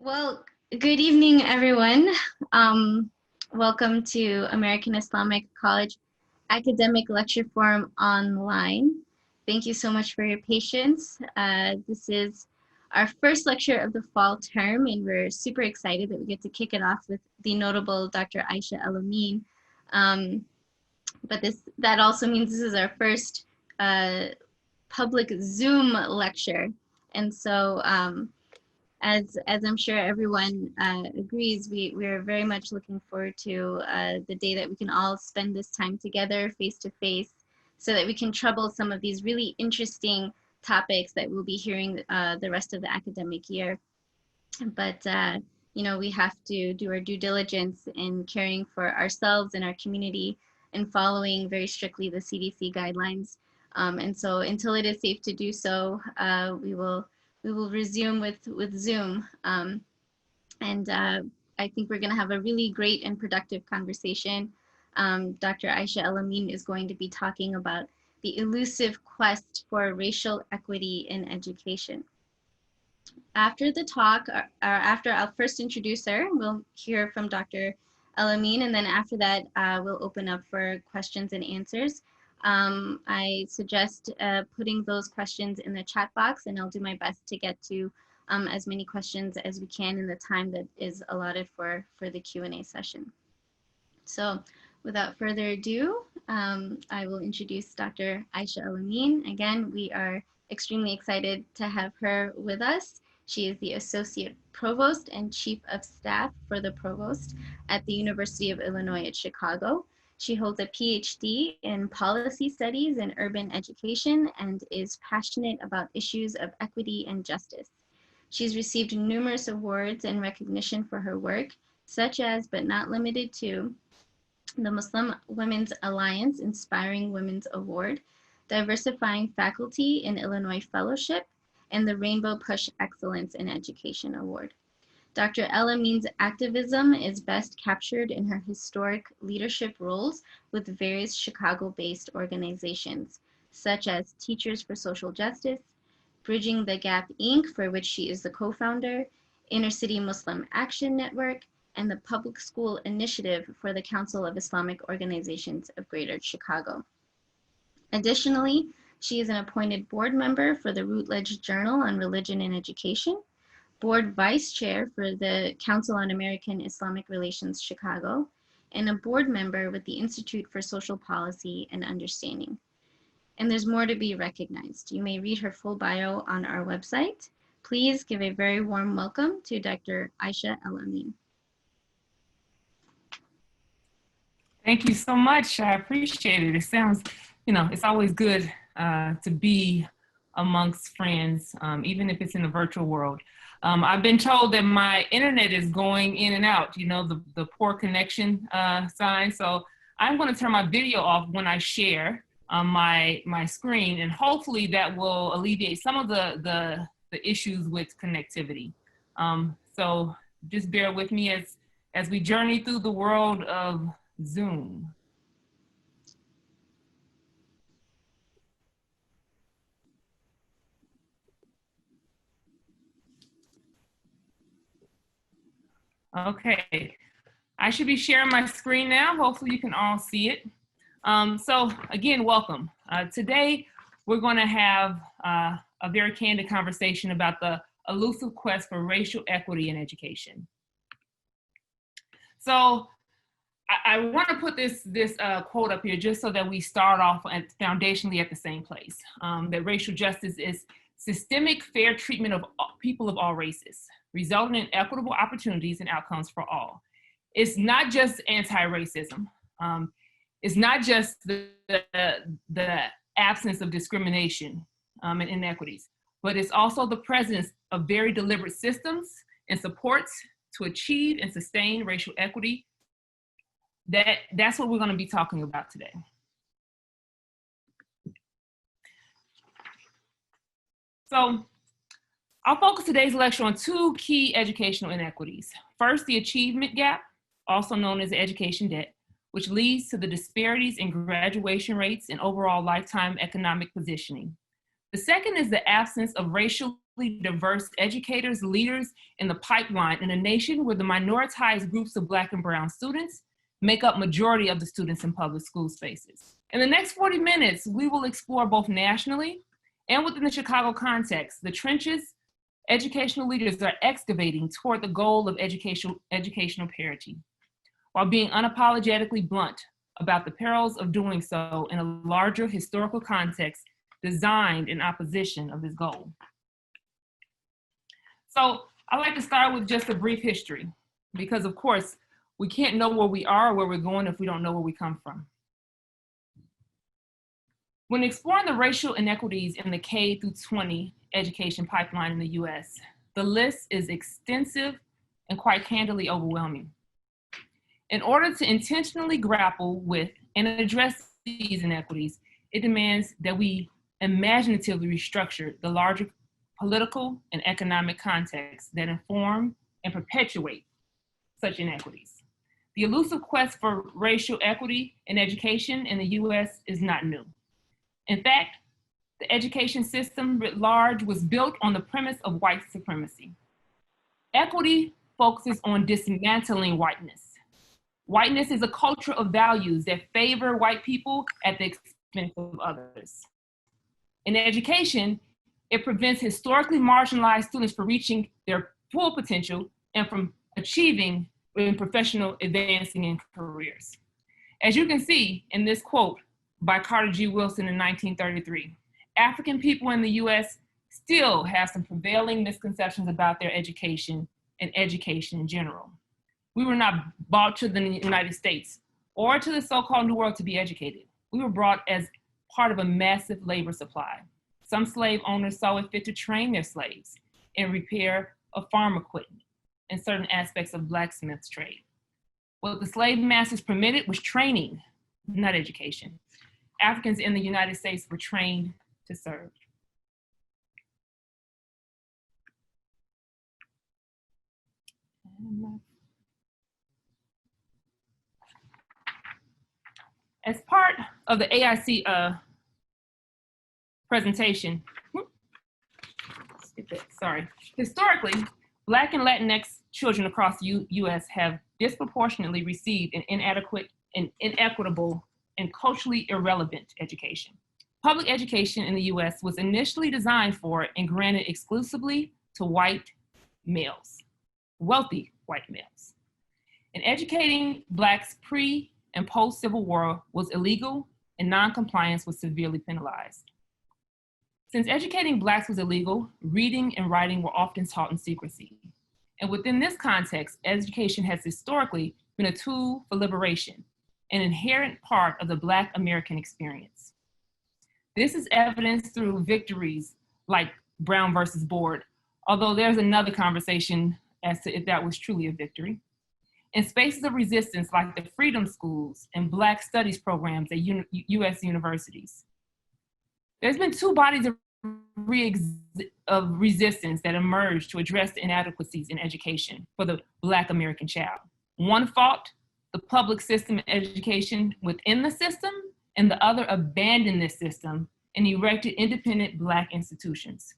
Well, good evening, everyone. Um, Welcome to American Islamic College Academic Lecture Forum online. Thank you so much for your patience. This is our first lecture of the fall term, and we're super excited that we get to kick it off with the notable Dr. Aisha Amin. But that also means this is our first public Zoom lecture. And so as I'm sure everyone agrees, we're very much looking forward to the day that we can all spend this time together face to face so that we can trouble some of these really interesting topics that we'll be hearing the rest of the academic year. But we have to do our due diligence in caring for ourselves and our community and following very strictly the CDC guidelines. And so until it is safe to do so, we will resume with Zoom. And I think we're going to have a really great and productive conversation. Dr. Aisha Amin is going to be talking about the elusive quest for racial equity in education. After the talk, or after I'll first introduce her, we'll hear from Dr. Amin, and then after that, we'll open up for questions and answers. I suggest putting those questions in the chat box, and I'll do my best to get to as many questions as we can in the time that is allotted for the Q&A session. So without further ado, I will introduce Dr. Aisha Amin. Again, we are extremely excited to have her with us. She is the Associate Provost and Chief of Staff for the Provost at the University of Illinois at Chicago. She holds a PhD in Policy Studies and Urban Education and is passionate about issues of equity and justice. She's received numerous awards and recognition for her work, such as, but not limited to, the Muslim Women's Alliance Inspiring Women's Award, Diversifying Faculty in Illinois Fellowship, and the Rainbow Push Excellence in Education Award. Dr. Amin's activism is best captured in her historic leadership roles with various Chicago-based organizations, such as Teachers for Social Justice, Bridging the Gap, Inc., for which she is the co-founder, Inner City Muslim Action Network, and the Public School Initiative for the Council of Islamic Organizations of Greater Chicago. Additionally, she is an appointed board member for the Routledge Journal on Religion and Education, board vice chair for the Council on American Islamic Relations Chicago, and a board member with the Institute for Social Policy and Understanding. And there's more to be recognized. You may read her full bio on our website. Please give a very warm welcome to Dr. Aisha Amin. Thank you so much. I appreciate it. It sounds, it's always good to be amongst friends, even if it's in the virtual world. I've been told that my internet is going in and out, the poor connection sign. So I'm going to turn my video off when I share my screen, and hopefully that will alleviate some of the issues with connectivity. So just bear with me as we journey through the world of Zoom. Okay, I should be sharing my screen now. Hopefully you can all see it. So again, welcome. Today, we're going to have a very candid conversation about the elusive quest for racial equity in education. So I want to put this quote up here just so that we start off foundationally at the same place, that racial justice is systemic fair treatment of people of all races, resulting in equitable opportunities and outcomes for all. It's not just anti-racism. It's not just the absence of discrimination and inequities, but it's also the presence of very deliberate systems and supports to achieve and sustain racial equity. That's what we're going to be talking about today. So I'll focus today's lecture on two key educational inequities. First, the achievement gap, also known as education debt, which leads to the disparities in graduation rates and overall lifetime economic positioning. The second is the absence of racially diverse educators, leaders in the pipeline in a nation where the minoritized groups of Black and brown students make up majority of the students in public school spaces. In the next 40 minutes, we will explore both nationally and within the Chicago context, the trenches educational leaders are excavating toward the goal of educational parity, while being unapologetically blunt about the perils of doing so in a larger historical context designed in opposition of this goal. So I'd like to start with just a brief history, because of course, we can't know where we are or where we're going if we don't know where we come from. When exploring the racial inequities in the K through 20 education pipeline in the US, the list is extensive and quite candidly overwhelming. In order to intentionally grapple with and address these inequities, it demands that we imaginatively restructure the larger political and economic contexts that inform and perpetuate such inequities. The elusive quest for racial equity in education in the US is not new. In fact, the education system writ large was built on the premise of white supremacy. Equity focuses on dismantling whiteness. Whiteness is a culture of values that favor white people at the expense of others. In education, it prevents historically marginalized students from reaching their full potential and from achieving in professional advancing in careers. As you can see in this quote by Carter G. Wilson in 1933, African people in the US still have some prevailing misconceptions about their education and education in general. We were not brought to the United States or to the so-called New World to be educated. We were brought as part of a massive labor supply. Some slave owners saw it fit to train their slaves in repair of farm equipment and certain aspects of blacksmith's trade. What the slave masters permitted was training, not education. Africans in the United States were trained to serve. As part of the AIC presentation, historically, Black and Latinx children across the US have disproportionately received an inadequate and inequitable and culturally irrelevant education. Public education in the US was initially designed for and granted exclusively to white males, wealthy white males. And educating Blacks pre and post-Civil War was illegal and non-compliance was severely penalized. Since educating Blacks was illegal, reading and writing were often taught in secrecy. And within this context, education has historically been a tool for liberation, an inherent part of the Black American experience. This is evidenced through victories like Brown versus Board, although there's another conversation as to if that was truly a victory. In spaces of resistance like the Freedom Schools and Black Studies programs at US universities. There's been two bodies of resistance that emerged to address the inadequacies in education for the Black American child. One fought the public system and education within the system, and the other abandoned this system and erected independent Black institutions.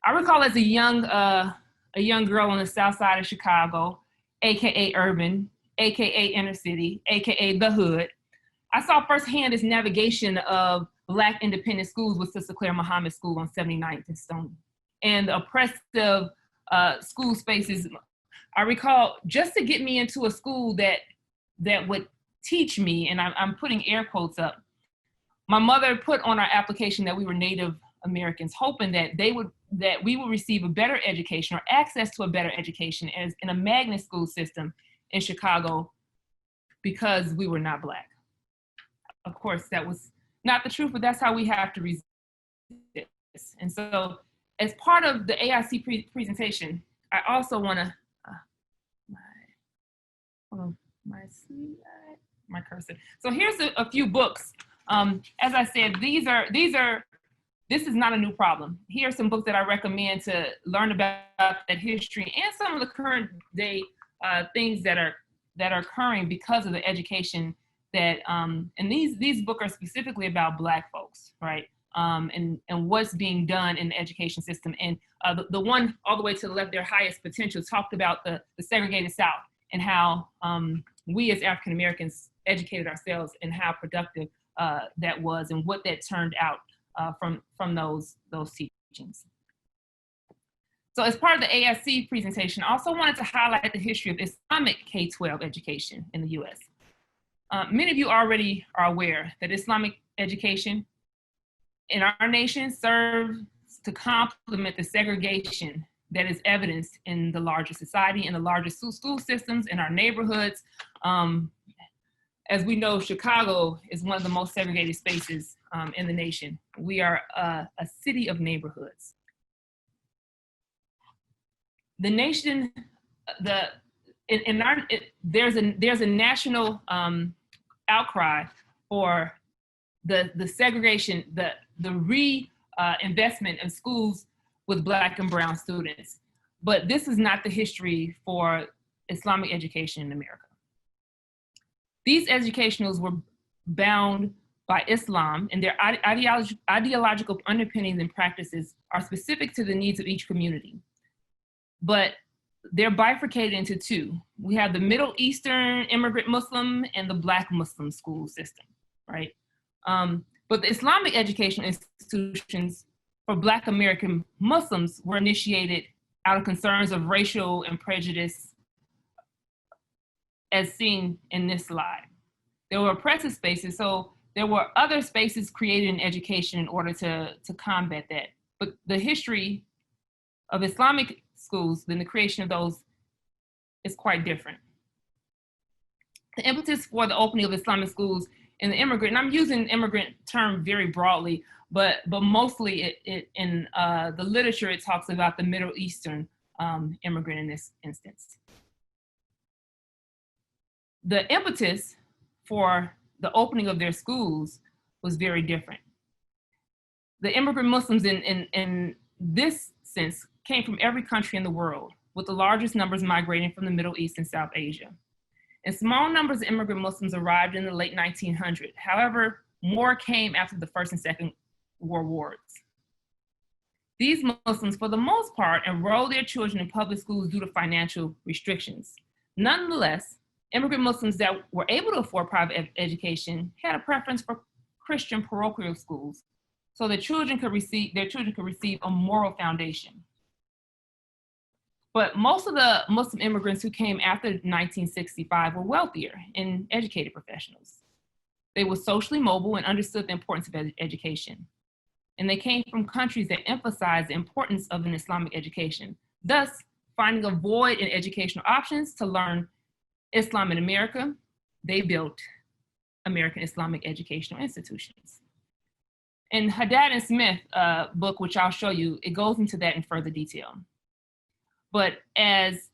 I recall as a young girl on the south side of Chicago, AKA urban, AKA inner city, AKA the hood, I saw firsthand this navigation of Black independent schools with Sister Claire Muhammad School on 79th and Stony. And the oppressive school spaces. I recall just to get me into a school that would teach me, and I'm putting air quotes up, my mother put on our application that we were Native Americans, hoping that we would receive a better education or access to a better education as in a magnet school system in Chicago because we were not Black. Of course, that was not the truth, but that's how we have to resist. And so as part of the AIC presentation, I also want to, my cursor. So here's a few books. As I said, this is not a new problem. Here are some books that I recommend to learn about that history and some of the current day things that are occurring because of the education that, and these books are specifically about Black folks, right? and what's being done in the education system. And the one all the way to the left, their highest potential, talked about the segregated South and how we as African Americans educated ourselves and how productive that was and what that turned out from those teachings. So as part of the ASC presentation, I also wanted to highlight the history of Islamic K-12 education in the US. Many of you already are aware that Islamic education in our nation serves to complement the segregation that is evidenced in the larger society, in the larger school systems, in our neighborhoods. As we know, Chicago is one of the most segregated spaces in the nation. We are a city of neighborhoods. The nation, there's a national outcry for the segregation, the reinvestment in schools with Black and brown students. But this is not the history for Islamic education in America. These educationals were bound by Islam, and their ideological underpinnings and practices are specific to the needs of each community. But they're bifurcated into two. We have the Middle Eastern immigrant Muslim and the Black Muslim school system, right? But the Islamic educational institutions for Black American Muslims were initiated out of concerns of racial and prejudice, as seen in this slide. There were oppressive spaces, so there were other spaces created in education in order to combat that. But the history of Islamic schools, then the creation of those, is quite different. The impetus for the opening of Islamic schools in the immigrant, and I'm using immigrant term very broadly, but mostly in the literature, it talks about the Middle Eastern immigrant in this instance. The impetus for the opening of their schools was very different. The immigrant Muslims in this sense came from every country in the world, with the largest numbers migrating from the Middle East and South Asia. And small numbers of immigrant Muslims arrived in the late 1900s. However, more came after the First and Second World Wars. These Muslims, for the most part, enrolled their children in public schools due to financial restrictions. Nonetheless, immigrant Muslims that were able to afford private education had a preference for Christian parochial schools, so their children could receive a moral foundation. But most of the Muslim immigrants who came after 1965 were wealthier and educated professionals. They were socially mobile and understood the importance of education. And they came from countries that emphasized the importance of an Islamic education, thus finding a void in educational options to learn Islam in America. They built American Islamic educational institutions. In Haddad and Smith book, which I'll show you, it goes into that in further detail. But as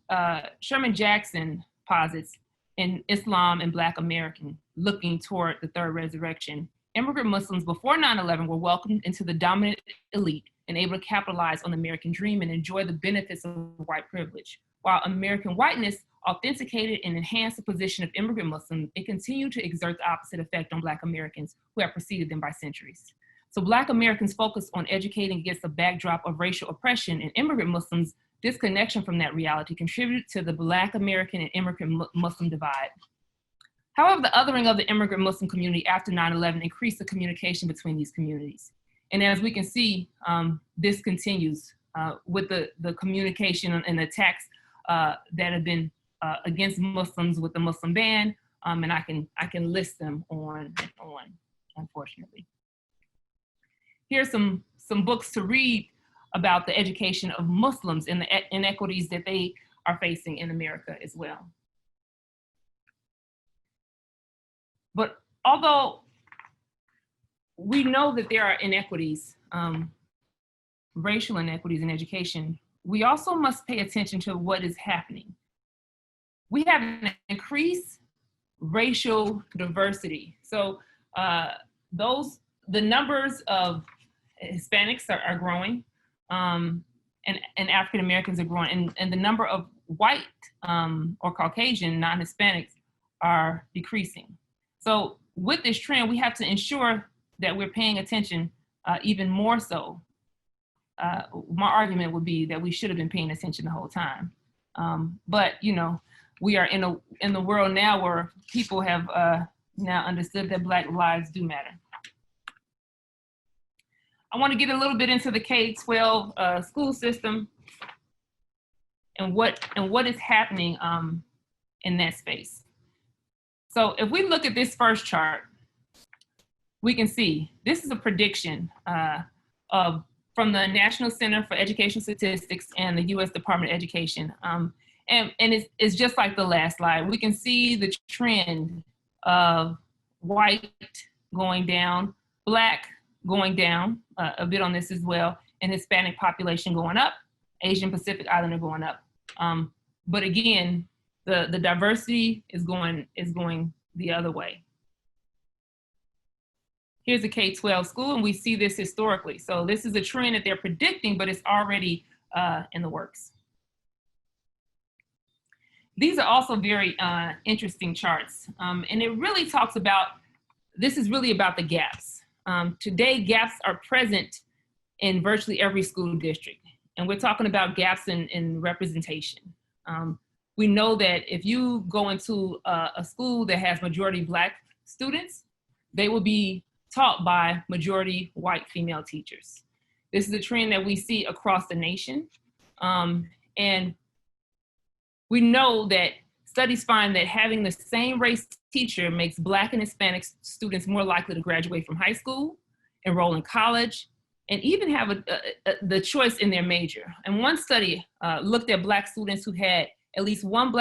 Sherman Jackson posits in Islam and Black American, looking toward the third resurrection, immigrant Muslims before 9/11 were welcomed into the dominant elite and able to capitalize on the American dream and enjoy the benefits of white privilege. While American whiteness authenticated and enhanced the position of immigrant Muslims, it continued to exert the opposite effect on Black Americans who have preceded them by centuries. So Black Americans focused on educating against the backdrop of racial oppression, and immigrant Muslims' disconnection from that reality contributed to the Black American and immigrant Muslim divide. However, the othering of the immigrant Muslim community after 9/11 increased the communication between these communities. And as we can see, this continues with the communication and attacks that have been against Muslims with the Muslim ban, and I can list them on and on, unfortunately. Here's some books to read about the education of Muslims and the inequities that they are facing in America as well. But although we know that there are inequities, racial inequities in education, we also must pay attention to what is happening. We have an increased racial diversity. So the numbers of Hispanics are growing, and African Americans are growing, and the number of white or Caucasian non-Hispanics are decreasing. So with this trend, we have to ensure that we're paying attention even more so. My argument would be that we should have been paying attention the whole time. But you know, we are in the world now where people have now understood that Black lives do matter. I want to get a little bit into the K-12 school system and what is happening in that space. So if we look at this first chart, we can see this is a prediction from the National Center for Education Statistics and the U.S. Department of Education. And it's just like the last slide. We can see the trend of white going down, Black going down a bit on this as well, and Hispanic population going up, Asian Pacific Islander going up. But again, the diversity is going the other way. Here's a K-12 school, and we see this historically. So this is a trend that they're predicting, but it's already in the works. These are also very interesting charts. And it really talks about, this is really about the gaps. Today, gaps are present in virtually every school district. And we're talking about gaps in representation. We know that if you go into a school that has majority Black students, they will be taught by majority white female teachers. This is a trend that we see across the nation. And we know that studies find that having the same race teacher makes Black and Hispanic students more likely to graduate from high school, enroll in college, and even have the choice in their major. And one study looked at Black students who had at least one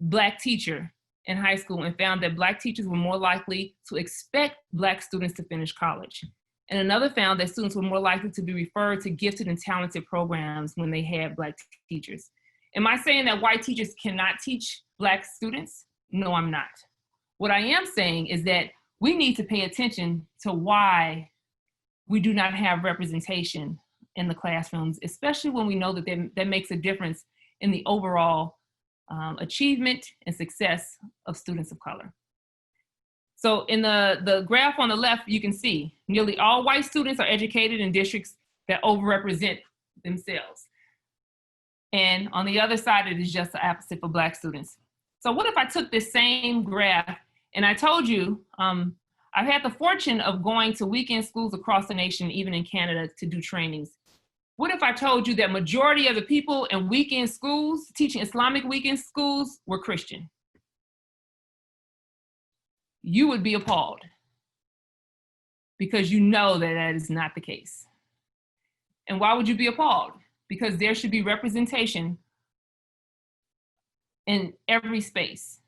Black teacher in high school and found that Black teachers were more likely to expect Black students to finish college. And another found that students were more likely to be referred to gifted and talented programs when they had Black teachers. Am I saying that white teachers cannot teach Black students? No, I'm not. What I am saying is that we need to pay attention to why we do not have representation in the classrooms, especially when we know that that makes a difference in the overall achievement and success of students of color. So in the graph on the left, you can see nearly all white students are educated in districts that overrepresent themselves. And on the other side, it is just the opposite for Black students. So what if I took this same graph and I told you, I've had the fortune of going to weekend schools across the nation, even in Canada, to do trainings. What if I told you that majority of the people in weekend schools, teaching Islamic weekend schools, were Christian? You would be appalled because you know that that is not the case. And why would you be appalled? Because there should be representation in every space.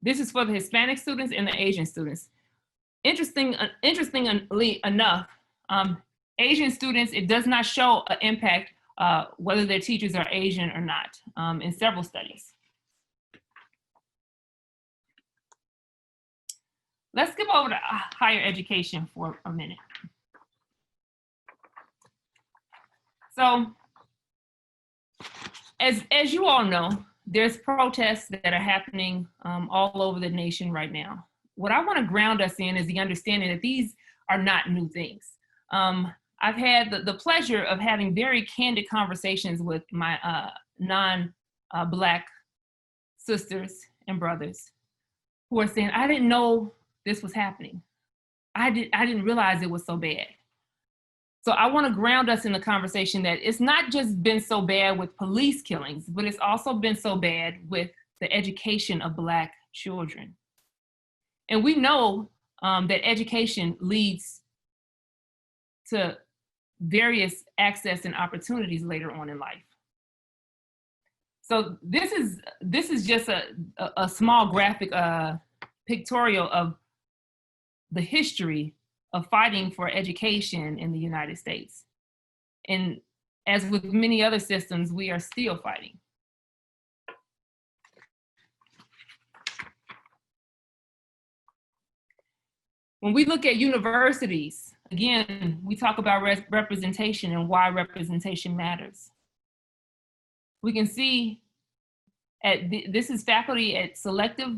This is for the Hispanic students and the Asian students. Interestingly enough, Asian students, it does not show an impact whether their teachers are Asian or not in several studies. Let's skip over to higher education for a minute. So, as you all know, there's protests that are happening all over the nation right now. What I want to ground us in is the understanding that these are not new things. I've had the pleasure of having very candid conversations with my non-Black sisters and brothers who are saying, I didn't know this was happening. I didn't realize it was so bad. So I want to ground us in the conversation that it's not just been so bad with police killings, but it's also been so bad with the education of Black children. And we know that education leads to various access and opportunities later on in life. So this is just a small graphic pictorial of the history of fighting for education in the United States. And as with many other systems, we are still fighting. When we look at universities, again, we talk about representation and why representation matters. We can see this is faculty at selective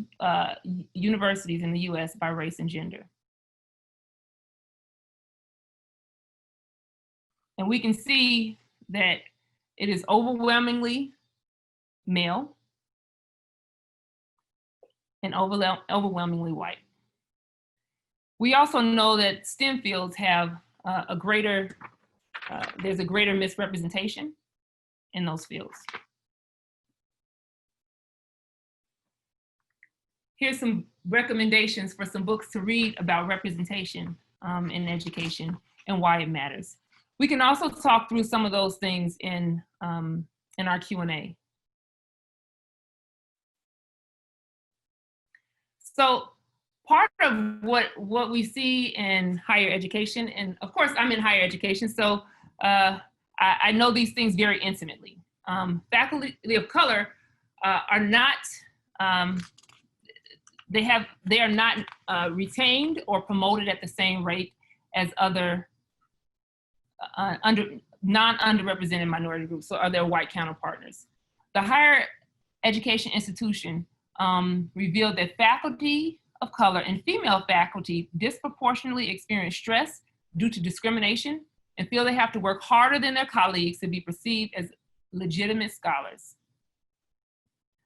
universities in the US by race and gender. And we can see that it is overwhelmingly male and overwhelmingly white. We also know that STEM fields have there's a greater misrepresentation in those fields. Here's some recommendations for some books to read about representation in education and why it matters. We can also talk through some of those things in our Q&A. So part of what we see in higher education, and of course I'm in higher education, so I know these things very intimately. Faculty of color are not, they are not retained or promoted at the same rate as other non-underrepresented minority groups, so are their white counterpartners. The higher education institution revealed that faculty of color and female faculty disproportionately experience stress due to discrimination and feel they have to work harder than their colleagues to be perceived as legitimate scholars.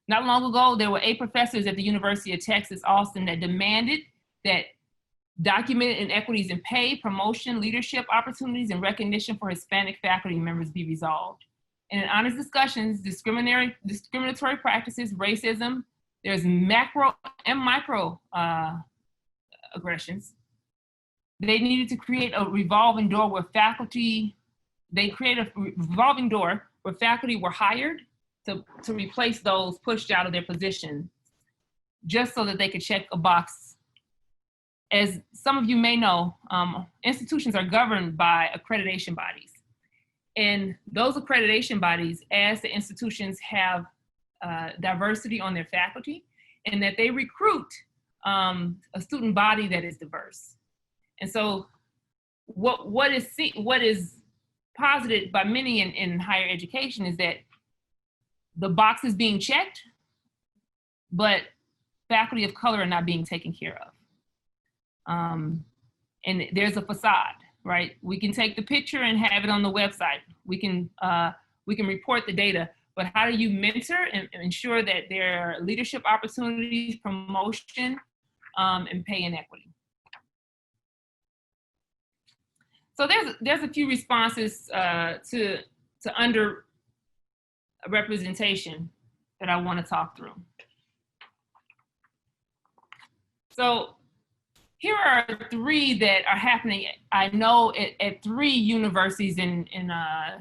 Not long ago, there were 8 professors at the University of Texas, Austin, that demanded that documented inequities in pay, promotion, leadership opportunities, and recognition for Hispanic faculty members be resolved. And in honest discussions, discriminatory practices, racism, there's macro and micro aggressions. They needed to create a revolving door where faculty were hired to replace those pushed out of their position, just so that they could check a box. As some of you may know, institutions are governed by accreditation bodies. And those accreditation bodies, as the institutions have diversity on their faculty, and that they recruit a student body that is diverse. And so what is posited by many in higher education is that the box is being checked, but faculty of color are not being taken care of. And there's a facade, right? We can take the picture and have it on the website. We can report the data, but how do you mentor and ensure that there are leadership opportunities, promotion, and pay inequity? So there's a few responses to underrepresentation that I want to talk through. So here are 3 that are happening, I know, at 3 universities in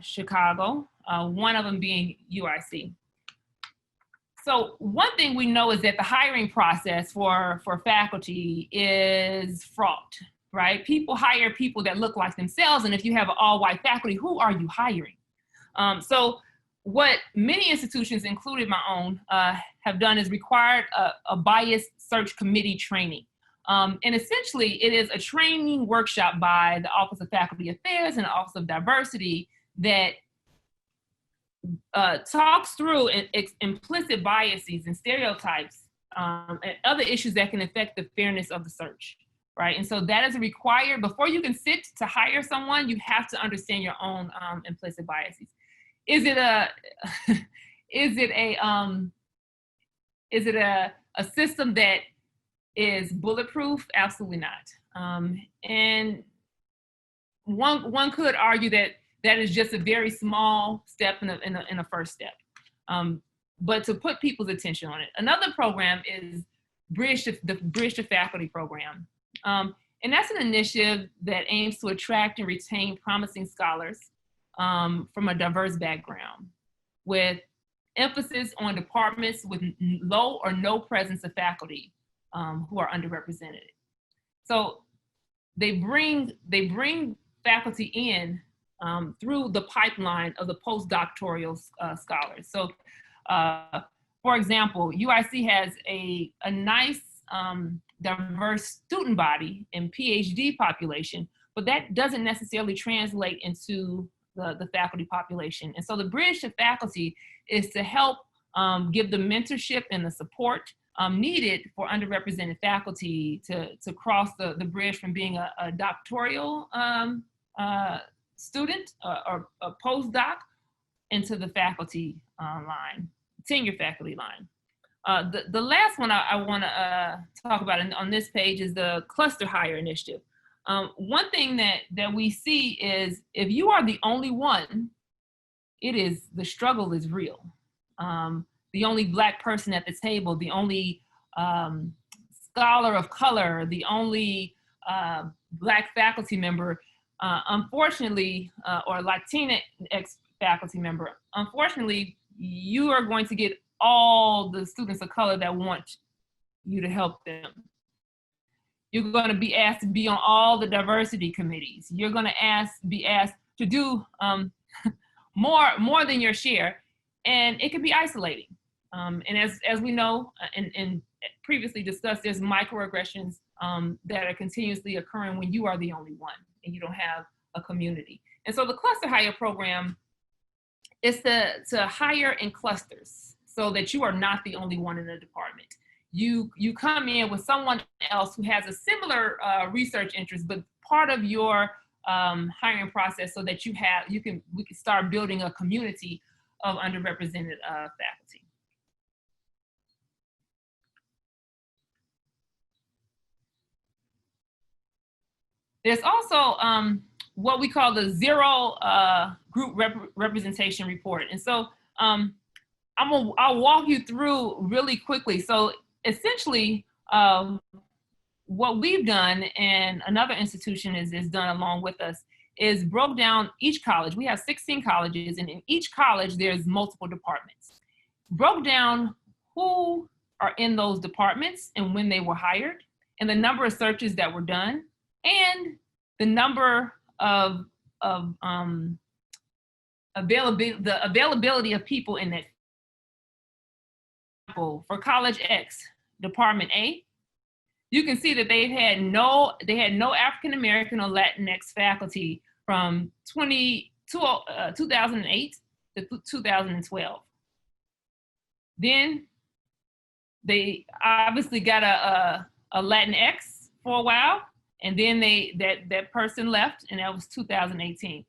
Chicago, one of them being UIC. So one thing we know is that the hiring process for faculty is fraught, right? People hire people that look like themselves, and if you have an all-white faculty, who are you hiring? So what many institutions, including my own, have done is required a bias search committee training. And essentially, it is a training workshop by the Office of Faculty Affairs and the Office of Diversity that talks through implicit biases and stereotypes and other issues that can affect the fairness of the search, right? And so that is required. Before you can sit to hire someone, you have to understand your own implicit biases. Is it a system that is bulletproof? Absolutely not. And one could argue that is just a very small step in a first step. But to put people's attention on it. Another program is the Bridge to Faculty program. And that's an initiative that aims to attract and retain promising scholars from a diverse background, with emphasis on departments with low or no presence of faculty who are underrepresented. So they bring faculty in through the pipeline of the postdoctoral scholars. So for example, UIC has a nice diverse student body and PhD population, but that doesn't necessarily translate into the faculty population. And so the Bridge to Faculty is to help give the mentorship and the support needed for underrepresented faculty to cross the bridge from being a doctoral student or a postdoc into the faculty line, tenure faculty line. The last one I want to talk about on this page is the cluster hire initiative. One thing that we see is if you are the only one, the struggle is real. The only Black person at the table, the only scholar of color, the only Black faculty member, unfortunately, or Latinx faculty member, unfortunately, you are going to get all the students of color that want you to help them. You're going to be asked to be on all the diversity committees. You're going to be asked to do more than your share, and it can be isolating. And as we know and previously discussed, there's microaggressions that are continuously occurring when you are the only one and you don't have a community. And so the cluster hire program is to hire in clusters so that you are not the only one in the department. You come in with someone else who has a similar research interest, but part of your hiring process so that we can start building a community of underrepresented faculty. There's also what we call the zero group representation report. And so I'll walk you through really quickly. So essentially, what we've done, and another institution is done along with us, is broke down each college. We have 16 colleges, and in each college, there's multiple departments. Broke down who are in those departments and when they were hired, and the number of searches that were done, and the number of availability of people in that. For College X, Department A, you can see that they had no African American or Latinx faculty from 2008 to 2012. Then they obviously got a Latinx for a while, and then that person left, and that was 2018.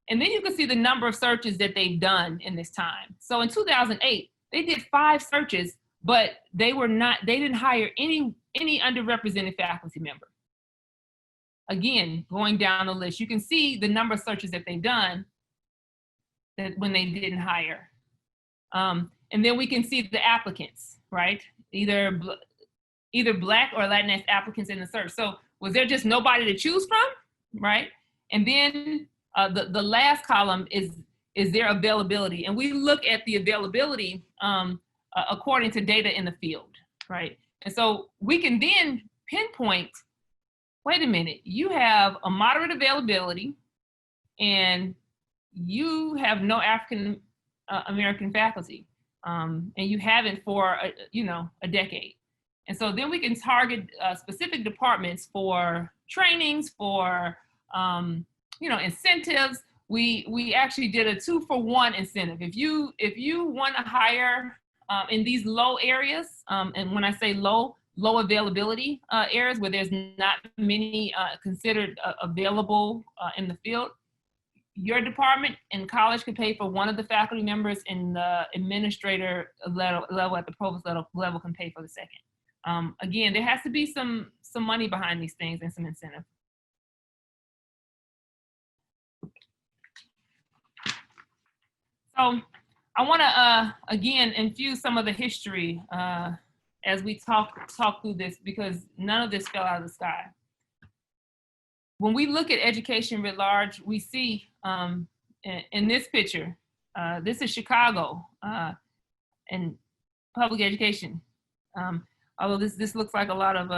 And then you can see the number of searches that they've done in this time. So in 2008, they did 5 searches, but they didn't hire any underrepresented faculty member. Again, going down the list, you can see the number of searches that they've done that when they didn't hire. And then we can see the applicants, right? Either Black or Latinx applicants in the search. So was there just nobody to choose from, right? And then the last column is their availability. And we look at the availability according to data in the field, right? And so we can then pinpoint, wait a minute, you have a moderate availability and you have no African American faculty, and you haven't for a decade. And so then we can target specific departments for trainings, for incentives. We actually did a 2-for-1 incentive. If you want to hire in these low areas, and when I say low availability areas where there's not many considered available in the field, your department and college can pay for one of the faculty members, and the administrator level at the provost level can pay for the second. Again, there has to be some money behind these things and some incentive. So I want to, again, infuse some of the history as we talk through this, because none of this fell out of the sky. When we look at education writ large, we see in this picture, this is Chicago and public education. Although this looks like a lot of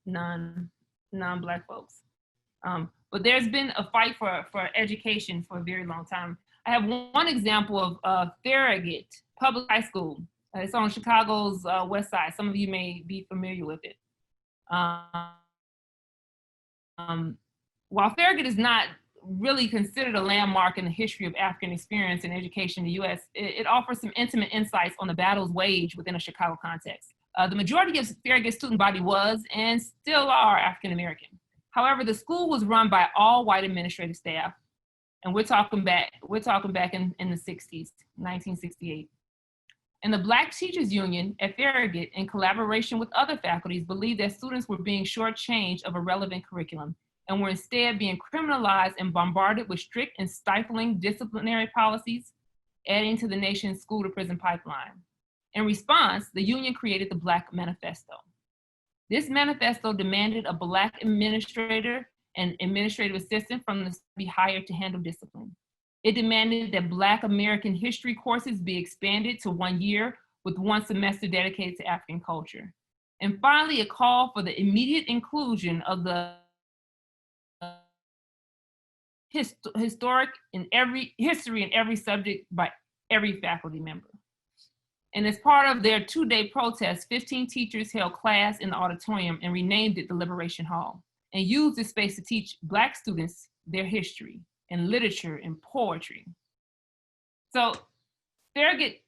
non-Black folks. But there's been a fight for education for a very long time. I have one example of Farragut Public High School. It's on Chicago's west side. Some of you may be familiar with it. While Farragut is not really considered a landmark in the history of African experience in education in the US, it offers some intimate insights on the battles waged within a Chicago context. The majority of Farragut's student body was and still are African American. However, the school was run by all white administrative staff, And we're talking back in the 60s, 1968. And the Black Teachers Union at Farragut, in collaboration with other faculties, believed that students were being shortchanged of a relevant curriculum and were instead being criminalized and bombarded with strict and stifling disciplinary policies, adding to the nation's school to prison pipeline. In response, the union created the Black Manifesto. This manifesto demanded a Black administrator and administrative assistant from the be hired to handle discipline. It demanded that Black American history courses be expanded to 1 year with 1 semester dedicated to African culture. And finally, a call for the immediate inclusion of the history in every subject by every faculty member. And as part of their 2-day protest, 15 teachers held class in the auditorium and renamed it the Liberation Hall, and used this space to teach Black students their history and literature and poetry. So Farragut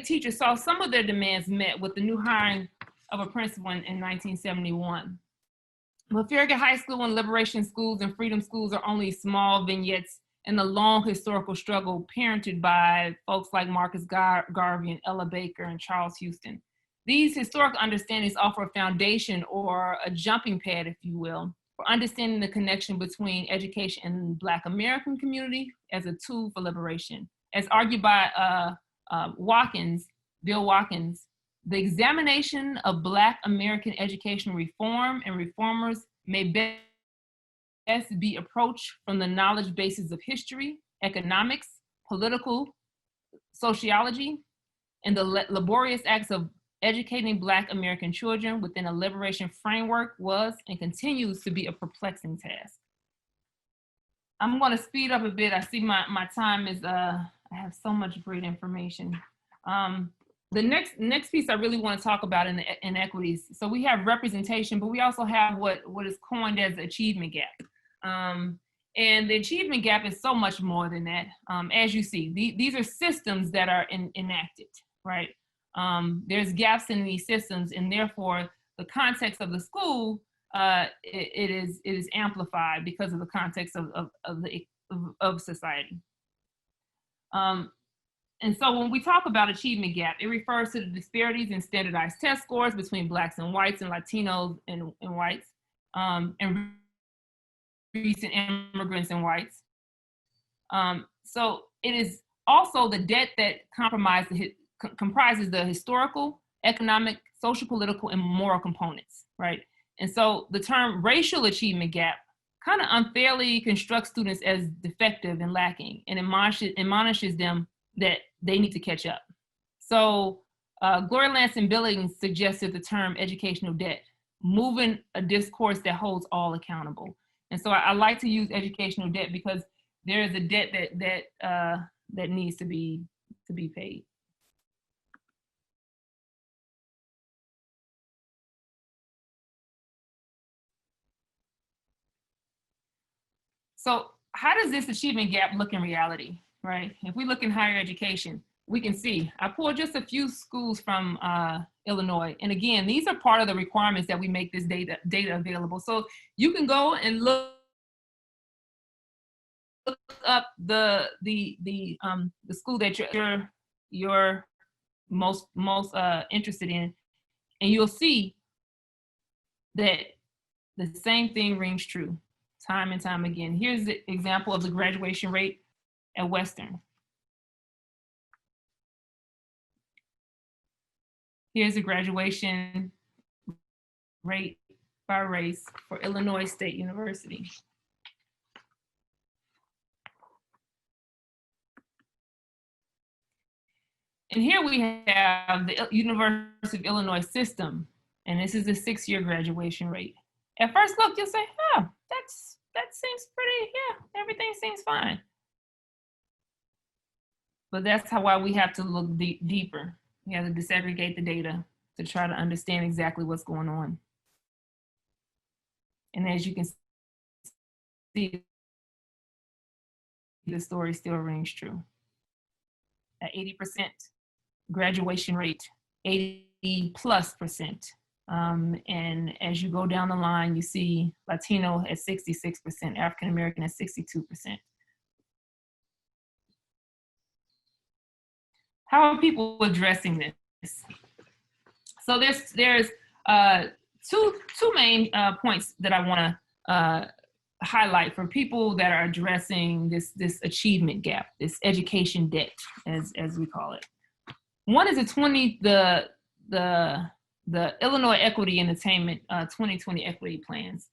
teachers saw some of their demands met with the new hiring of a principal in 1971. But Farragut High School and Liberation Schools and Freedom Schools are only small vignettes in the long historical struggle parented by folks like Marcus Garvey and Ella Baker and Charles Houston. These historical understandings offer a foundation or a jumping pad, if you will, for understanding the connection between education and the Black American community as a tool for liberation. As argued by Bill Watkins, the examination of Black American educational reform and reformers may best be approached from the knowledge bases of history, economics, political sociology, and the laborious acts of educating Black American children within a liberation framework was and continues to be a perplexing task. I'm going to speed up a bit. I see my time is, I have so much great information. The next piece I really want to talk about in inequities. So we have representation, but we also have what is coined as the achievement gap. And the achievement gap is so much more than that. As you see, these are systems that are enacted, right? There's gaps in these systems, and therefore the context of the school it is amplified because of the context of society. And so when we talk about achievement gap, it refers to the disparities in standardized test scores between Blacks and whites and Latinos and whites, and recent immigrants and whites. So it is also the debt that comprises the historical, economic, social, political, and moral components, right? And so the term racial achievement gap kind of unfairly constructs students as defective and lacking, and admonishes them that they need to catch up. So Gloria Lansing Billings suggested the term educational debt, moving a discourse that holds all accountable. And so I like to use educational debt because there is a debt that needs to be paid. So how does this achievement gap look in reality, right? If we look in higher education, we can see, I pulled just a few schools from Illinois. And again, these are part of the requirements that we make this data available. So you can go and look up the school that you're most interested in, and you'll see that the same thing rings true time and time again. Here's the example of the graduation rate at Western. Here's the graduation rate by race for Illinois State University. And here we have the University of Illinois system, and this is the 6-year graduation rate. At first look, you'll say, oh, that seems pretty, yeah, everything seems fine. But that's why we have to look deeper. We have to disaggregate the data to try to understand exactly what's going on. And as you can see, the story still rings true. At 80% graduation rate, 80+%. And as you go down the line, you see Latino at 66%, African American at 62%. How are people addressing this? So there's two main points that I want to highlight for people that are addressing this achievement gap, this education debt, as we call it. One is the Illinois Equity and Attainment 2020 equity plans.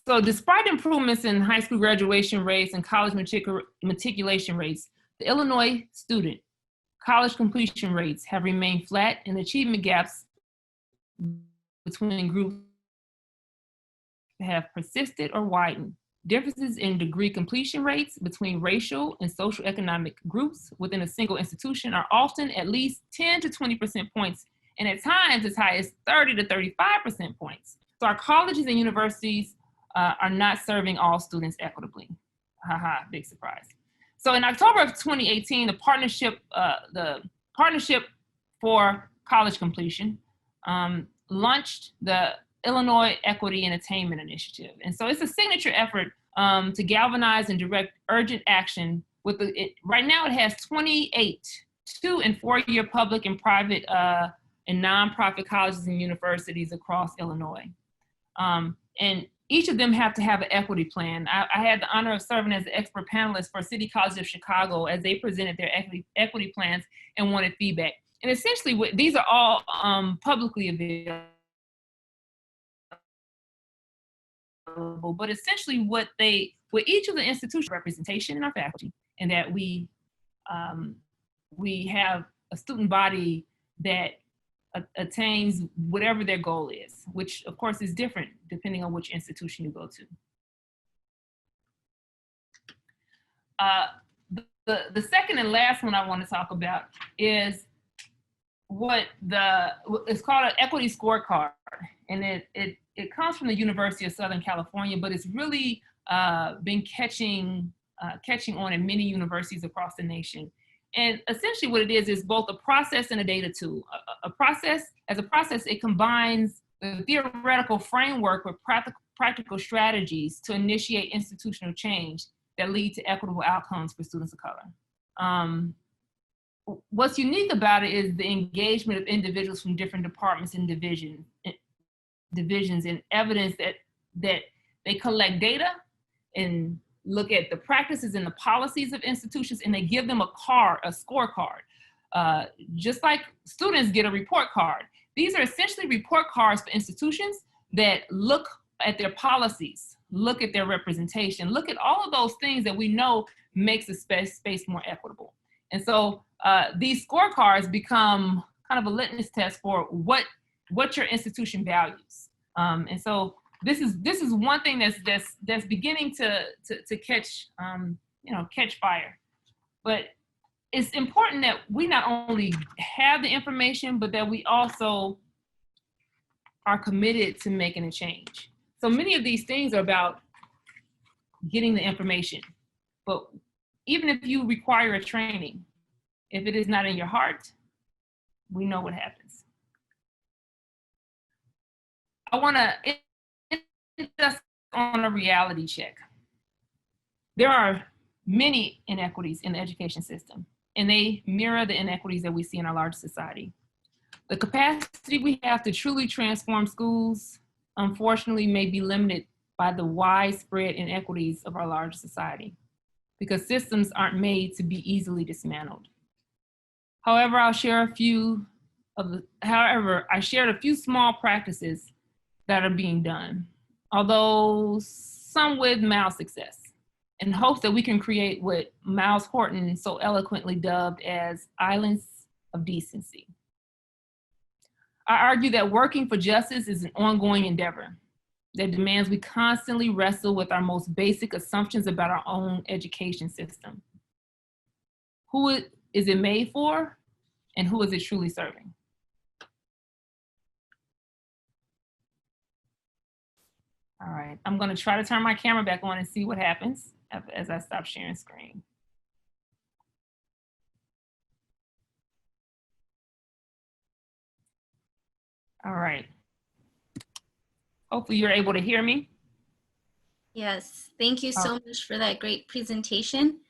So despite improvements in high school graduation rates and college matriculation rates, the Illinois student college completion rates have remained flat, and achievement gaps between groups have persisted or widened. Differences in degree completion rates between racial and social economic groups within a single institution are often at least 10 to 20% points, and at times as high as 30 to 35% points. So our colleges and universities are not serving all students equitably. Haha, big surprise. So in October of 2018, the Partnership for College Completion launched the Illinois Equity and Attainment Initiative. And so it's a signature effort to galvanize and direct urgent action with right now it has 28 2- and 4-year public and private and nonprofit colleges and universities across Illinois. And each of them have to have an equity plan. I had the honor of serving as an expert panelist for City College of Chicago as they presented their equity plans and wanted feedback. And essentially, these are all publicly available. But essentially, what each of the institutions representation in our faculty, and that we have a student body that attains whatever their goal is, which of course is different depending on which institution you go to. The second and last one I want to talk about is it's called an equity scorecard, and it comes from the University of Southern California, but it's really been catching on in many universities across the nation. And essentially what it is both a process and a data tool. A process, it combines the theoretical framework with practical strategies to initiate institutional change that lead to equitable outcomes for students of color. What's unique about it is the engagement of individuals from different departments and divisions and evidence that they collect data and look at the practices and the policies of institutions, and they give them a scorecard. Just like students get a report card. These are essentially report cards for institutions that look at their policies, look at their representation, look at all of those things that we know makes a space more equitable. And so these scorecards become kind of a litmus test for what your institution values. And so this is one thing that's beginning to catch catch fire. But it's important that we not only have the information, but that we also are committed to making a change. So many of these things are about getting the information. But even if you require a training, if it is not in your heart, we know what happens. I want to just on a reality check. There are many inequities in the education system, and they mirror the inequities that we see in our large society. The capacity we have to truly transform schools, unfortunately, may be limited by the widespread inequities of our large society, because systems aren't made to be easily dismantled. However, I shared a few small practices that are being done, although some with mild success, in hopes that we can create what Miles Horton so eloquently dubbed as islands of decency. I argue that working for justice is an ongoing endeavor that demands we constantly wrestle with our most basic assumptions about our own education system. Who is it made for, and who is it truly serving? All right, I'm gonna try to turn my camera back on and see what happens as I stop sharing screen. All right. Hopefully you're able to hear me. Yes, thank you Uh, so much for that great presentation.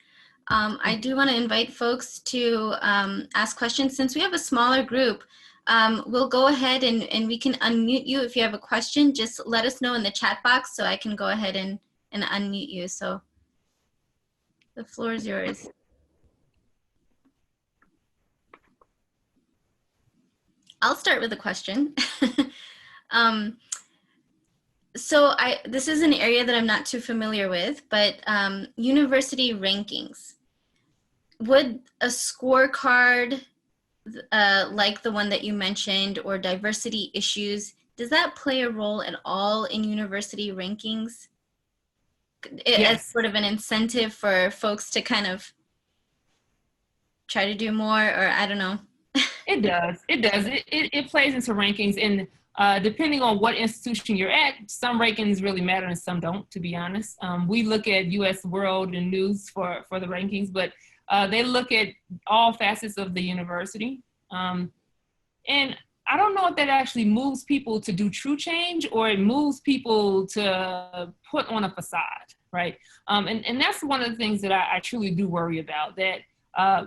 I do want to invite folks to ask questions. Since we have a smaller group, we'll go ahead and we can unmute you. If you have a question, just let us know in the chat box so I can go ahead and unmute you. So the floor is yours. I'll start with a question. So this is an area that I'm not too familiar with, but university rankings. Would a scorecard like the one that you mentioned, or diversity issues, does that play a role at all in university rankings as yes, sort of an incentive for folks to kind of try to do more, or I don't know? it does. It does. It plays into rankings, and depending on what institution you're at, some rankings really matter and some don't. To be honest, we look at U.S. World and News for the rankings, but they look at all facets of the university. And I don't know if that actually moves people to do true change, or it moves people to put on a facade, right? And that's one of the things that I truly do worry about, that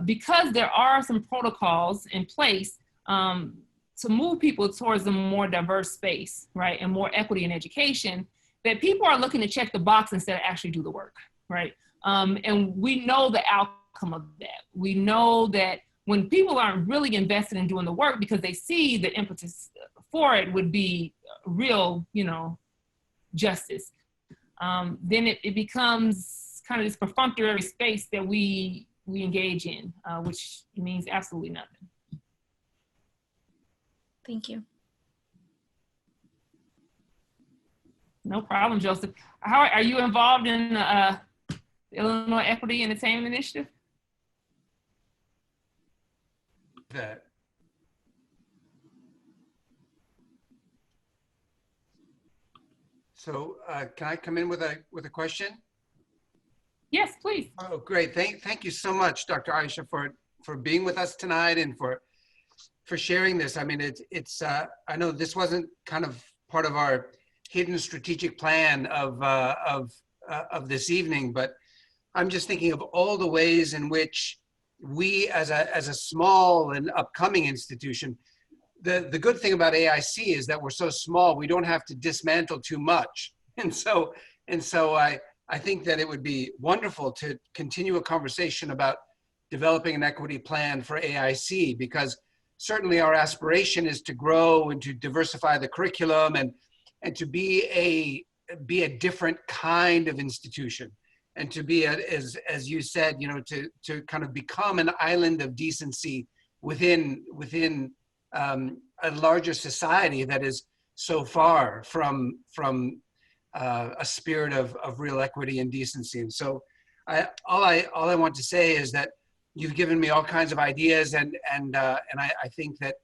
because there are some protocols in place to move people towards a more diverse space, right? And more equity in education, that people are looking to check the box instead of actually do the work, right? And we know the outcome of that. We know that when people aren't really invested in doing the work because they see the impetus for it would be real, justice, then it becomes kind of this perfunctory space that we engage in, which means absolutely nothing. Thank you. No problem, Joseph. How are you involved in the Illinois Equity and Attainment Initiative? That. So can I come in with a question? Yes, please. Oh, great. Thank you so much, Dr. Aisha, for being with us tonight and for sharing this. I mean, it's I know this wasn't kind of part of our hidden strategic plan of this evening, but I'm just thinking of all the ways in which we, as a small and upcoming institution, the good thing about AIC is that we're so small, we don't have to dismantle too much. And so I think that it would be wonderful to continue a conversation about developing an equity plan for AIC, because certainly our aspiration is to grow and to diversify the curriculum and to be a different kind of institution, and to be as you said, to kind of become an island of decency within a larger society that is so far from a spirit of real equity and decency. And so all I want to say is that you've given me all kinds of ideas, and I think that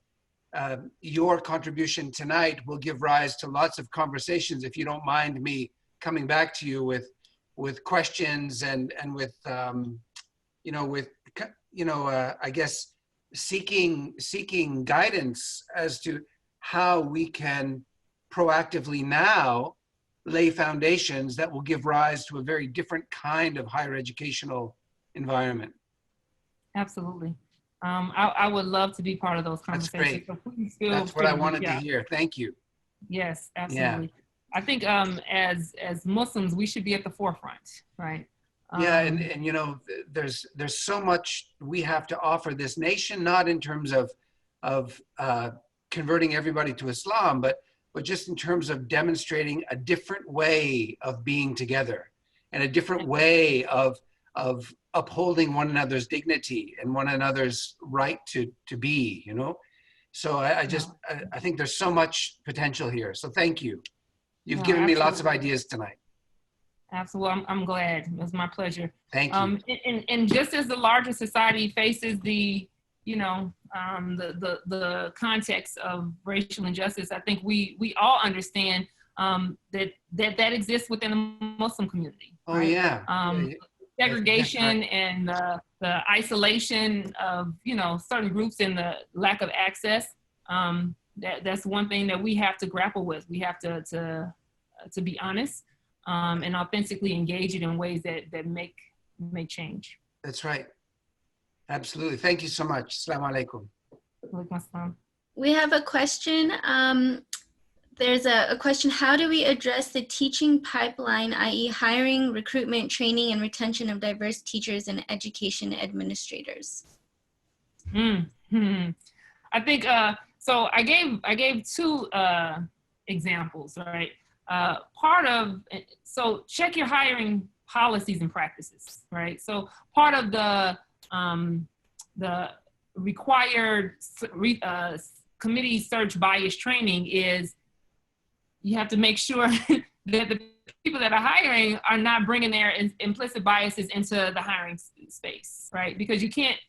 your contribution tonight will give rise to lots of conversations, if you don't mind me coming back to you with questions and with I guess seeking guidance as to how we can proactively now lay foundations that will give rise to a very different kind of higher educational environment. Absolutely. I would love to be part of those conversations. That's great. So please feel That's what I wanted to hear. Thank you. Yes, absolutely. Yeah. I think as Muslims, we should be at the forefront, right? Yeah, and there's so much we have to offer this nation, not in terms of converting everybody to Islam, but just in terms of demonstrating a different way of being together, and a different way of upholding one another's dignity and one another's right to be, So I think there's so much potential here. So thank you. You've given me lots of ideas tonight. Absolutely. I'm glad. It was my pleasure. Thank you. And just as the larger society faces the context of racial injustice, I think we all understand that exists within the Muslim community. Oh, right? yeah. Segregation right. And the isolation of certain groups and the lack of access. That's one thing that we have to grapple with. We have to be honest. and authentically engage it in ways that make change. That's right. Absolutely. Thank you so much. Assalamu alaikum. We have a question. There's a question, how do we address the teaching pipeline, i.e. hiring, recruitment, training, and retention of diverse teachers and education administrators? I think, so I gave two examples, right? So check your hiring policies and practices, right? So part of the required committee search bias training is you have to make sure that the people that are hiring are not bringing their implicit biases into the hiring space, right? Because you can't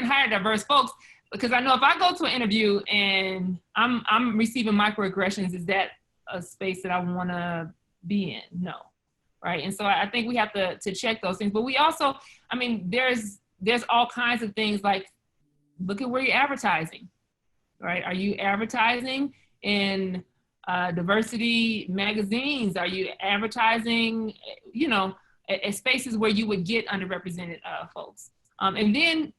hire diverse folks, because I know if I go to an interview and I'm receiving microaggressions, is that a space that I want to be in? No, right? And so I think we have to check those things. But we also, I mean, there's all kinds of things like, look at where you're advertising, right? Are you advertising in diversity magazines? Are you advertising, at spaces where you would get underrepresented folks? And then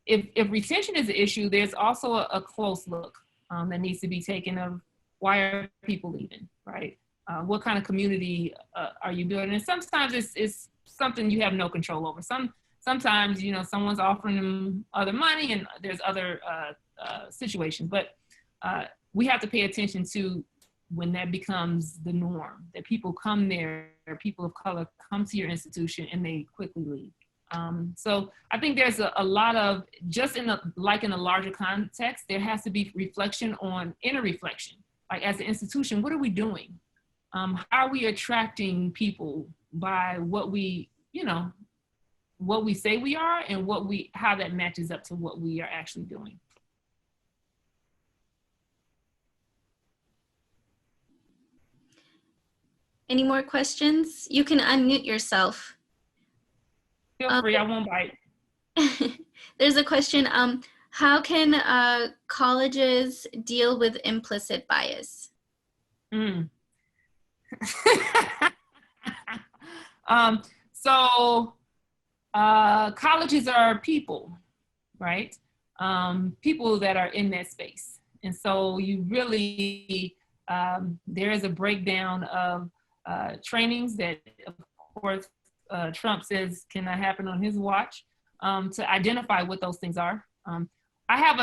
if retention is an issue, there's also a close look that needs to be taken of why are people leaving, right? What kind of community are you building? And sometimes it's something you have no control over. Sometimes, someone's offering them other money and there's other situations, but we have to pay attention to when that becomes the norm, that people come there, people of color come to your institution and they quickly leave. So I think there's a lot of, just in a larger context, there has to be reflection on inner reflection. Like as an institution, what are we doing? How are we attracting people by what we say we are and how that matches up to what we are actually doing. Any more questions? You can unmute yourself. Feel free, I won't bite. There's a question, how can colleges deal with implicit bias? Colleges are people, right? People that are in that space. And so you really, there is a breakdown of trainings that, of course, Trump says cannot happen on his watch, to identify what those things are. I have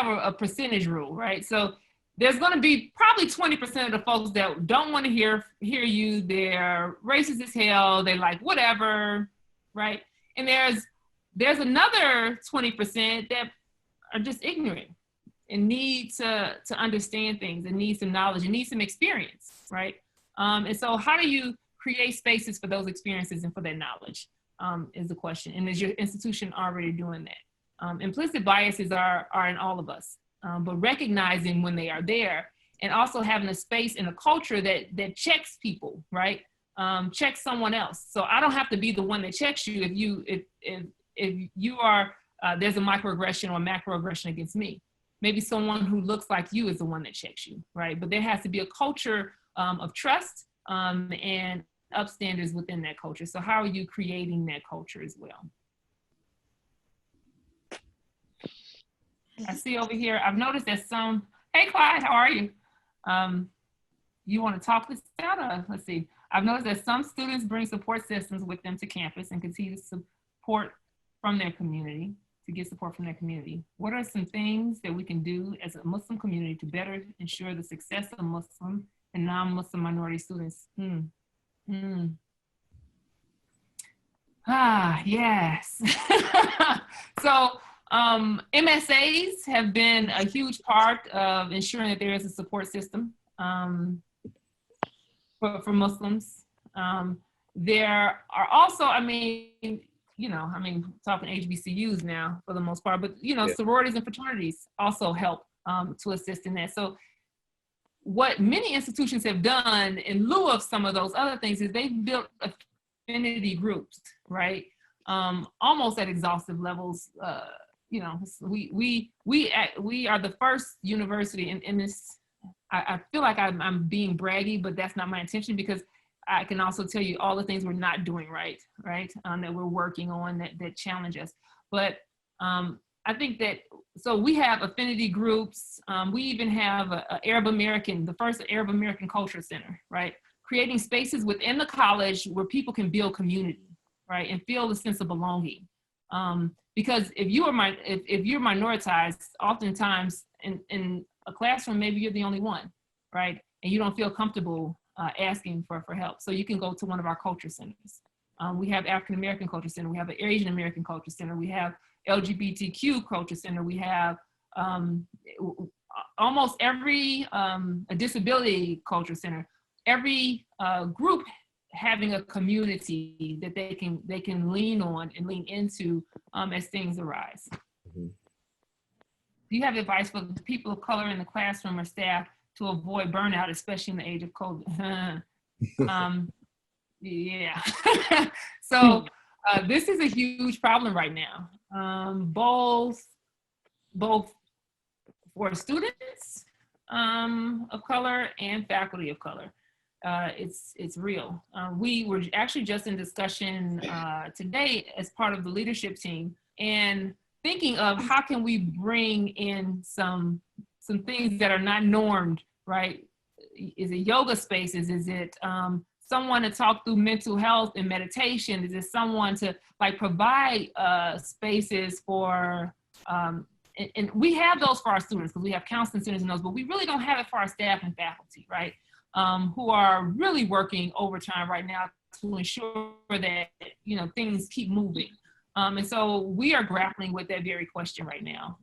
a percentage rule, right? So there's going to be probably 20% of the folks that don't want to hear you. They're racist as hell. They like whatever, right? And there's another 20% that are just ignorant and need to understand things and need some knowledge and need some experience, right? And so how do you create spaces for those experiences and for that knowledge is the question. And is your institution already doing that? Implicit biases are in all of us. But recognizing when they are there and also having a space and a culture that checks people, right? Checks someone else. So I don't have to be the one that checks you if you are, there's a microaggression or macroaggression against me. Maybe someone who looks like you is the one that checks you, right? But there has to be a culture of trust and upstanders within that culture. So how are you creating that culture as well? I see over here, I've noticed that some, hey Clyde, how are you? You want to talk this out? Let's see. I've noticed that some students bring support systems with them to campus and continue support from their community, to get support from their community. What are some things that we can do as a Muslim community to better ensure the success of Muslim and non-Muslim minority students? Yes. So, MSAs have been a huge part of ensuring that there is a support system for Muslims. There are also, talking HBCUs now for the most part, but sororities and fraternities also help to assist in that. So what many institutions have done in lieu of some of those other things is they've built affinity groups, right? Almost at exhaustive levels. We are the first university in this. I feel like I'm being braggy, but that's not my intention, because I can also tell you all the things we're not doing right, that we're working on that challenge us. But I think that, so we have affinity groups. We even have the first Arab American Culture Center, right? Creating spaces within the college where people can build community, right? And feel a sense of belonging. Because if you're minoritized, oftentimes in a classroom, maybe you're the only one, right? And you don't feel comfortable asking for help. So you can go to one of our culture centers. We have African American Culture Center. We have an Asian American Culture Center. We have LGBTQ Culture Center. We have almost every a disability culture center. Every group having a community that they can lean on and lean into as things arise. Mm-hmm. Do you have advice for people of color in the classroom or staff to avoid burnout, especially in the age of COVID? Yeah. So this is a huge problem right now, both for students of color and faculty of color. It's real. We were actually just in discussion today as part of the leadership team, and thinking of how can we bring in some things that are not normed, right? Is it yoga spaces? Is it someone to talk through mental health and meditation? Is it someone to like provide spaces for, and we have those for our students because we have counseling centers and those, but we really don't have it for our staff and faculty, right? Who are really working overtime right now to ensure that, things keep moving. And so we are grappling with that very question right now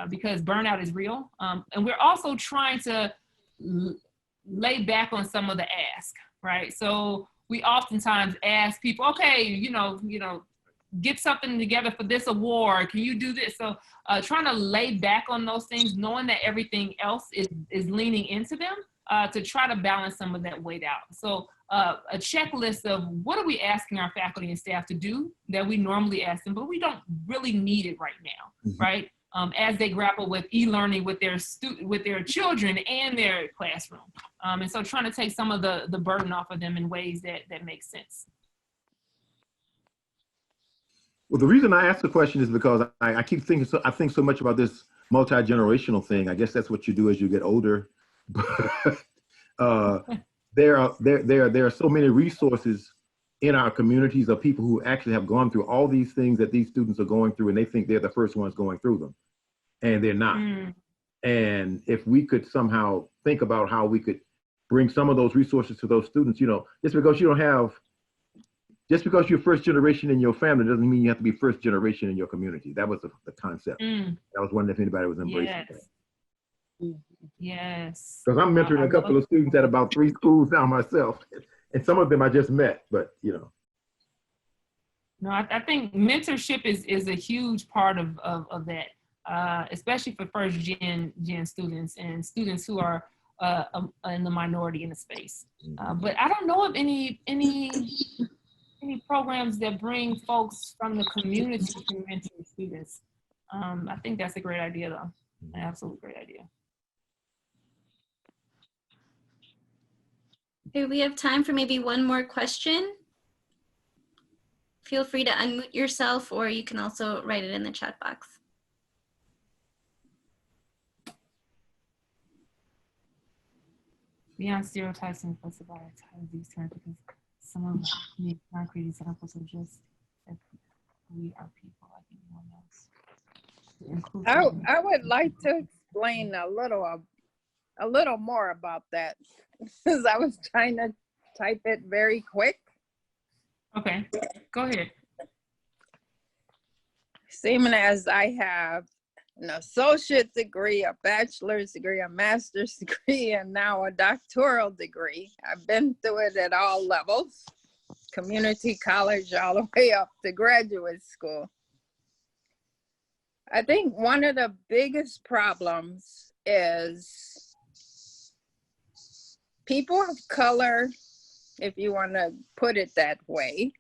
because burnout is real. And we're also trying to lay back on some of the ask, right? So we oftentimes ask people, okay, get something together for this award. Can you do this? So trying to lay back on those things, knowing that everything else is leaning into them to try to balance some of that weight out. So a checklist of what are we asking our faculty and staff to do that we normally ask them, but we don't really need it right now, mm-hmm. right? As they grapple with e-learning with their children and their classroom. And so trying to take some of the burden off of them in ways that make sense. Well, the reason I asked the question is because I keep thinking, I think so much about this multi-generational thing. I guess that's what you do as you get older. There are so many resources in our communities of people who actually have gone through all these things that these students are going through, and they think they're the first ones going through them, and they're not. Mm. And if we could somehow think about how we could bring some of those resources to those students, just because you're first generation in your family doesn't mean you have to be first generation in your community. That was the concept. Mm. I was wondering if anybody was embracing that. Yes. Because I'm mentoring a couple of students at about 3 schools now myself, and some of them I just met, but No, I think mentorship is a huge part of that, especially for first gen students and students who are in the minority in the space. But I don't know of any programs that bring folks from the community to mentor students. I think that's a great idea, though. An absolute great idea. Okay, we have time for maybe one more question. Feel free to unmute yourself, or you can also write it in the chat box. Beyond stereotypes and classifiers these terms, because some of the concrete examples of just that we are people like anyone else. I would like to explain a little more about that, because I was trying to type it very quick. Okay, go ahead. Seeing as I have an associate degree, a bachelor's degree, a master's degree, and now a doctoral degree, I've been through it at all levels, community college all the way up to graduate school. I think one of the biggest problems is people of color, if you want to put it that way,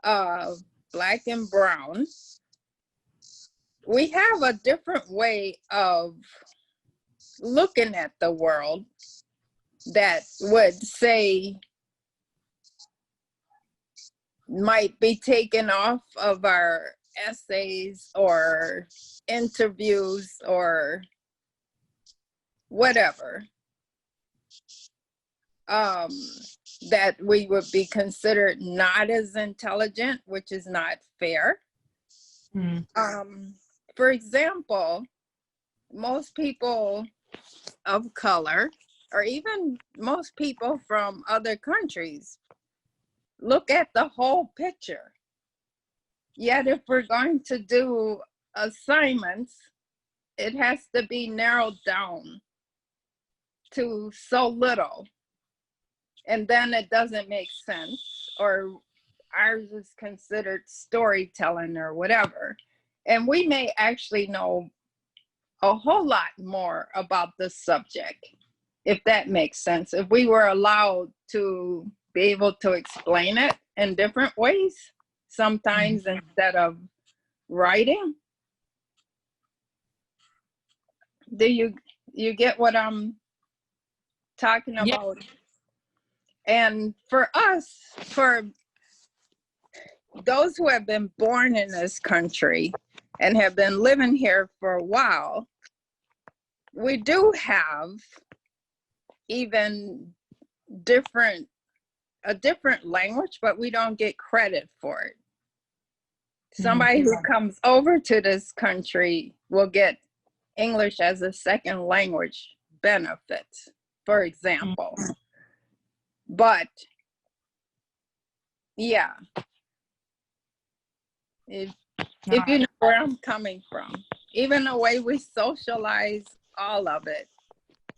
Black and brown, we have a different way of looking at the world that would say might be taken off of our essays or interviews or whatever, that we would be considered not as intelligent, which is not fair. For example, most people of color, or even most people from other countries, look at the whole picture. Yet if we're going to do assignments, it has to be narrowed down to so little. And then it doesn't make sense, or ours is considered storytelling or whatever. And we may actually know a whole lot more about the subject, if that makes sense. If we were allowed to be able to explain it in different ways, sometimes instead of writing. Do you get what I'm talking about? Yeah. And for us, for those who have been born in this country and have been living here for a while, we do have even a different language, but we don't get credit for it. Somebody who comes over to this country will get English as a second language benefits, for example. But yeah, if you know where I'm coming from, even the way we socialize, all of it,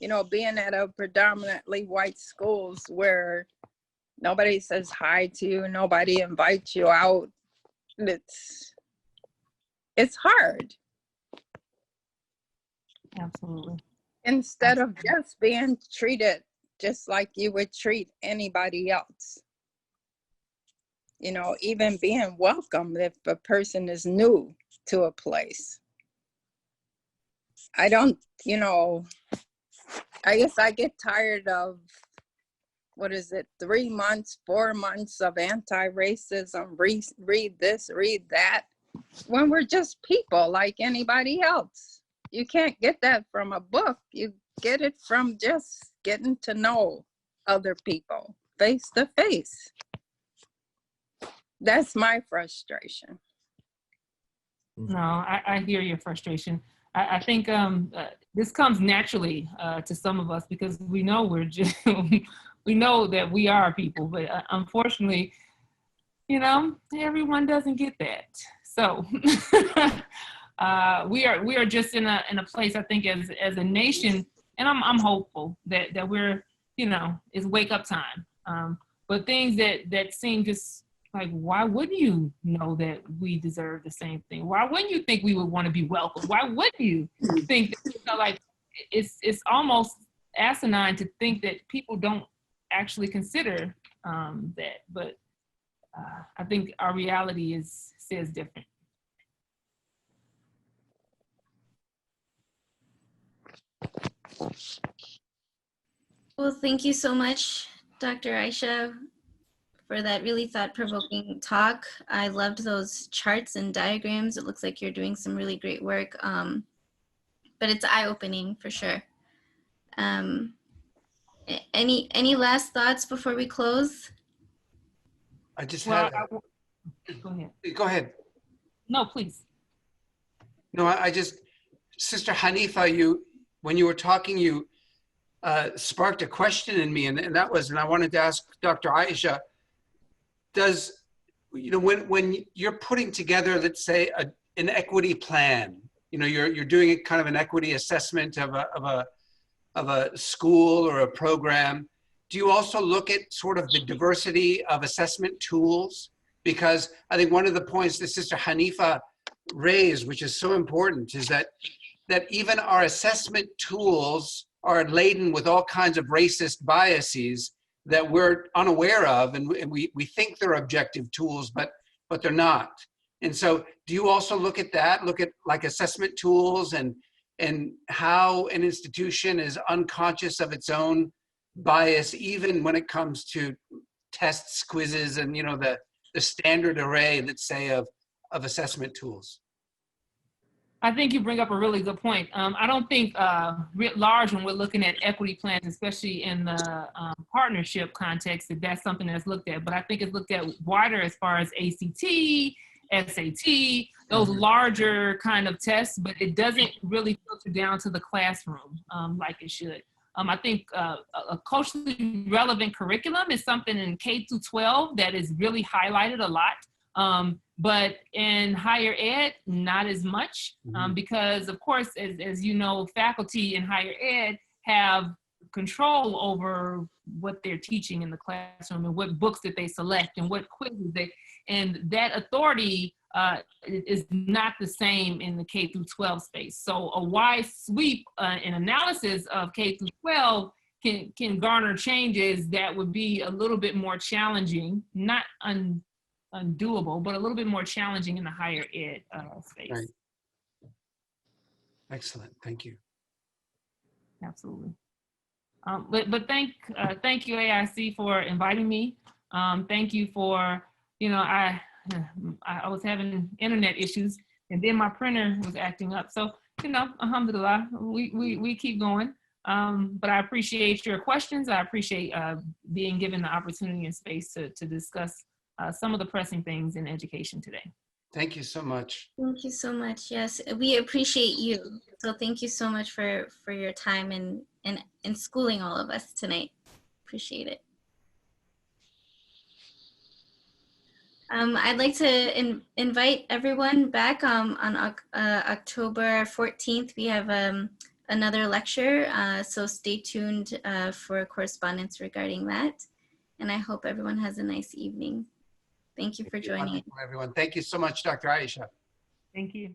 you know, being at a predominantly white schools where nobody says hi to you, nobody invites you out, it's hard. Absolutely. Instead of just being treated just like you would treat anybody else. You know, even being welcome if a person is new to a place. I don't, you know, I guess I get tired of, 3 months, 4 months of anti-racism, read this, read that, when we're just people like anybody else. You can't get that from a book. You get it from just getting to know other people face to face. That's my frustration. No, I hear your frustration. I think this comes naturally to some of us because we know we know that we are people, but unfortunately, you know, everyone doesn't get that. So we are just in a place, I think, as a nation, and I'm hopeful that we're, you know, it's wake up time. But things that seem just like, why wouldn't you know that we deserve the same thing? Why wouldn't you think we would want to be welcome? Why wouldn't you think that, you know, like it's almost asinine to think that people don't actually consider that, but I think our reality says different. Well, thank you so much, Dr. Aisha, for that really thought-provoking talk. I loved those charts and diagrams. It looks like you're doing some really great work, but it's eye-opening for sure. Any last thoughts before we close? I just Well, had. Go ahead. Go ahead. No, please. No, I just, Sister Hanifa, when you were talking, you sparked a question in me, and that was, and I wanted to ask Dr. Aisha, does, you know, when you're putting together, let's say, an equity plan, you know, you're doing a kind of an equity assessment of a school or a program, do you also look at sort of the diversity of assessment tools? Because I think one of the points that Sister Hanifa raised, which is so important, is that even our assessment tools are laden with all kinds of racist biases that we're unaware of, and we think they're objective tools, but they're not. And so do you also look at that, look at like assessment tools and how an institution is unconscious of its own bias, even when it comes to tests, quizzes, and, you know, the standard array, let's say, of assessment tools? I think you bring up a really good point. I don't think writ large when we're looking at equity plans, especially in the partnership context, that that's something that's looked at. But I think it's looked at wider as far as ACT, SAT, those larger kind of tests, but it doesn't really filter down to the classroom like it should. I think a culturally relevant curriculum is something in K through 12 that is really highlighted a lot. But in higher ed, not as much, because of course, as you know, faculty in higher ed have control over what they're teaching in the classroom and what books that they select and what quizzes and that authority is not the same in the K through 12 space. So a wide sweep and analysis of K through 12 can garner changes that would be a little bit more challenging, not undoable, but a little bit more challenging in the higher ed space. Right. Excellent, thank you. Absolutely. But thank you, AIC, for inviting me. Thank you for, I was having internet issues and then my printer was acting up. So, alhamdulillah, we keep going. But I appreciate your questions. I appreciate being given the opportunity and space to discuss some of the pressing things in education today. Thank you so much. Thank you so much. Yes, we appreciate you. So thank you so much for your time and schooling all of us tonight. Appreciate it. I'd like to invite everyone back on October 14th. We have another lecture, so stay tuned for correspondence regarding that. And I hope everyone has a nice evening. Thank you for joining. Everyone. Thank you so much, Dr. Aisha. Thank you.